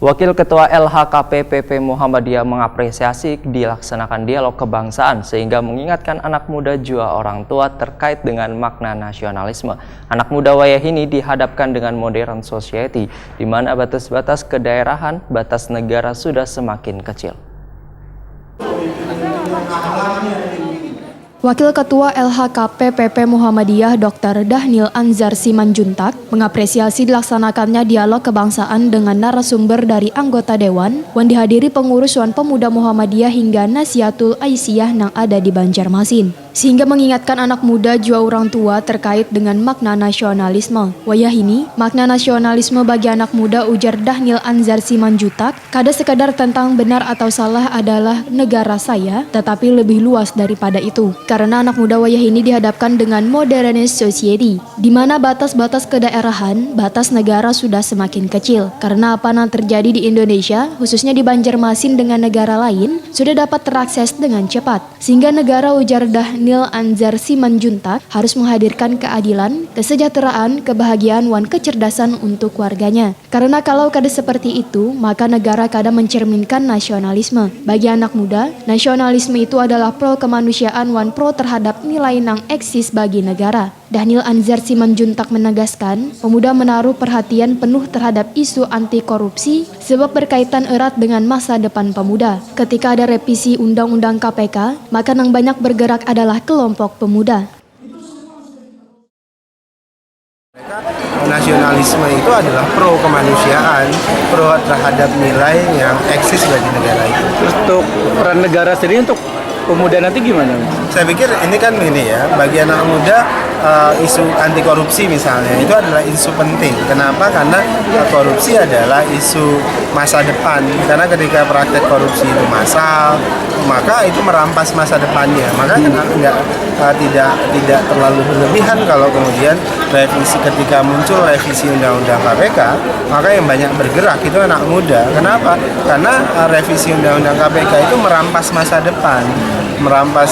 Wakil Ketua LHKP PP Muhammadiyah mengapresiasi dilaksanakan dialog kebangsaan sehingga mengingatkan anak muda jua orang tua terkait dengan makna nasionalisme. Anak muda wayahini dihadapkan dengan modern society, di mana batas-batas kedaerahan, batas negara sudah semakin kecil. Wakil Ketua LHKP PP Muhammadiyah Dr. Dahnil Anzar Simanjuntak mengapresiasi dilaksanakannya dialog kebangsaan dengan narasumber dari anggota Dewan yang dihadiri pengurus Wan Pemuda Muhammadiyah hingga Nasihatul Aisyah yang ada di Banjarmasin, sehingga mengingatkan anak muda jua orang tua terkait dengan makna nasionalisme. Wayahini, makna nasionalisme bagi anak muda, ujar Dahnil Anzar Simanjuntak, kada sekadar tentang benar atau salah adalah negara saya, tetapi lebih luas daripada itu. Karena anak muda wayahini dihadapkan dengan modernist society, di mana batas-batas kedaerahan, batas negara sudah semakin kecil. Karena apa yang terjadi di Indonesia, khususnya di Banjarmasin dengan negara lain, sudah dapat terakses dengan cepat. Sehingga negara, ujar Dahnil Anzar Simanjuntak, harus menghadirkan keadilan, kesejahteraan, kebahagiaan, dan kecerdasan untuk warganya. Karena kalau kada seperti itu, maka negara kada mencerminkan nasionalisme. Bagi anak muda, nasionalisme itu adalah pro kemanusiaan wan pro terhadap nilai yang eksis bagi negara. Dahnil Anzar Simanjuntak menegaskan, pemuda menaruh perhatian penuh terhadap isu anti korupsi sebab berkaitan erat dengan masa depan pemuda. Ketika ada revisi Undang-Undang KPK, maka yang banyak bergerak adalah kelompok pemuda. Nasionalisme itu adalah pro kemanusiaan, pro terhadap nilai yang eksis bagi negara itu. Untuk peran negara sendiri untuk pemuda nanti gimana? Saya pikir ini kan bagi anak muda isu anti korupsi misalnya itu adalah isu penting. Kenapa? Karena korupsi adalah isu masa depan. Karena ketika praktek korupsi itu massal, maka itu merampas masa depannya. Maka tidak terlalu berlebihan kalau kemudian ketika muncul revisi Undang-Undang KPK, maka yang banyak bergerak itu anak muda. Kenapa? Karena revisi Undang-Undang KPK itu merampas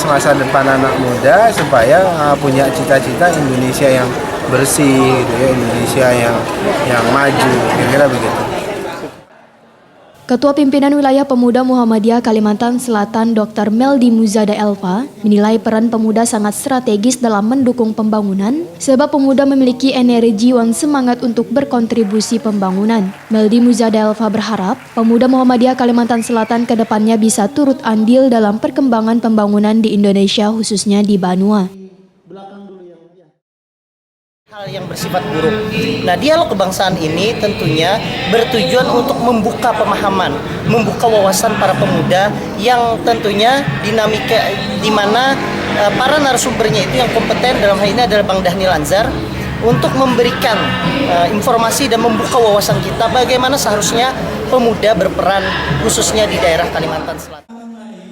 masa depan anak muda supaya punya cita-cita Indonesia yang bersih, gitu ya, Indonesia yang maju, kira-kira begitu. Ketua Pimpinan Wilayah Pemuda Muhammadiyah Kalimantan Selatan Dr. Meldi Muzada Elva menilai peran pemuda sangat strategis dalam mendukung pembangunan sebab pemuda memiliki energi dan semangat untuk berkontribusi pembangunan. Meldi Muzada Elva berharap pemuda Muhammadiyah Kalimantan Selatan ke depannya bisa turut andil dalam perkembangan pembangunan di Indonesia, khususnya di Banua. Hal yang bersifat buruk. Nah, dialog kebangsaan ini tentunya bertujuan untuk membuka pemahaman, membuka wawasan para pemuda yang tentunya dinamika di mana para narasumbernya itu yang kompeten, dalam hal ini adalah Bang Dahnil Anzar, untuk memberikan informasi dan membuka wawasan kita bagaimana seharusnya pemuda berperan khususnya di daerah Kalimantan Selatan.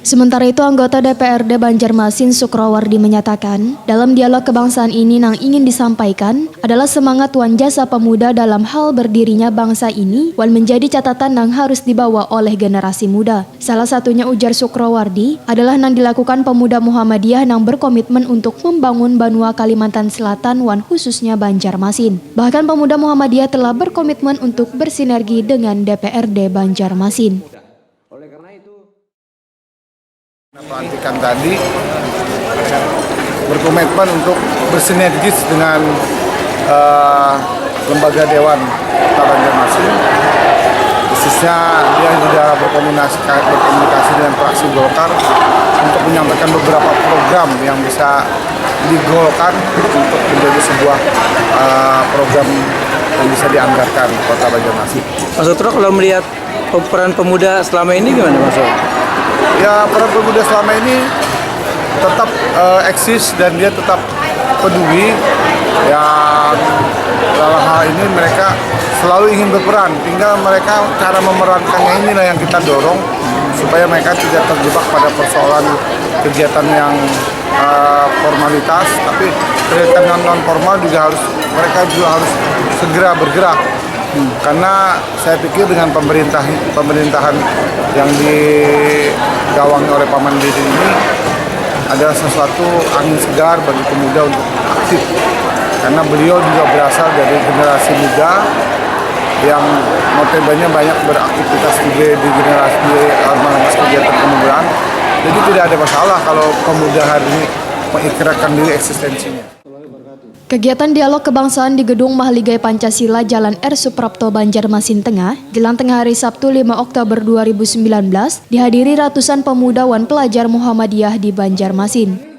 Sementara itu, anggota DPRD Banjarmasin Sukrowardi menyatakan, dalam dialog kebangsaan ini yang ingin disampaikan adalah semangat wan jasa pemuda dalam hal berdirinya bangsa ini wan menjadi catatan yang harus dibawa oleh generasi muda. Salah satunya, ujar Sukrowardi, adalah yang dilakukan pemuda Muhammadiyah yang berkomitmen untuk membangun Banua Kalimantan Selatan wan khususnya Banjarmasin. Bahkan pemuda Muhammadiyah telah berkomitmen untuk bersinergi dengan DPRD Banjarmasin. Pelantikan tadi berkomitmen untuk bersinergis dengan lembaga Dewan Kota Banjarmasin. Khususnya dia juga berkomunikasi dengan fraksi Golkar untuk menyampaikan beberapa program yang bisa digolkan untuk menjadi sebuah program yang bisa dianggarkan Kota Banjarmasin. Mas Utro, kalau melihat peran pemuda selama ini gimana, Mas? Ya, peran pemuda selama ini tetap eksis dan dia tetap peduli. Yang dalam hal ini mereka selalu ingin berperan, tinggal mereka cara memerankannya inilah yang kita dorong supaya mereka tidak terjebak pada persoalan kegiatan yang formalitas, tapi kegiatan non formal juga mereka juga harus segera bergerak. Karena saya pikir dengan pemerintahan yang digawangi oleh Pak Mandiri ini adalah sesuatu angin segar bagi pemuda untuk aktif. Karena beliau juga berasal dari generasi muda yang notabene banyak beraktivitas di generasi ormas kegiatan kemudaan. Jadi tidak ada masalah kalau pemuda hari ini mengikrarkan diri eksistensinya. Kegiatan dialog kebangsaan di Gedung Mahligai Pancasila Jalan R. Suprapto, Banjarmasin Tengah, jelang tengah hari Sabtu 5 Oktober 2019, dihadiri ratusan pemuda wan pelajar Muhammadiyah di Banjarmasin.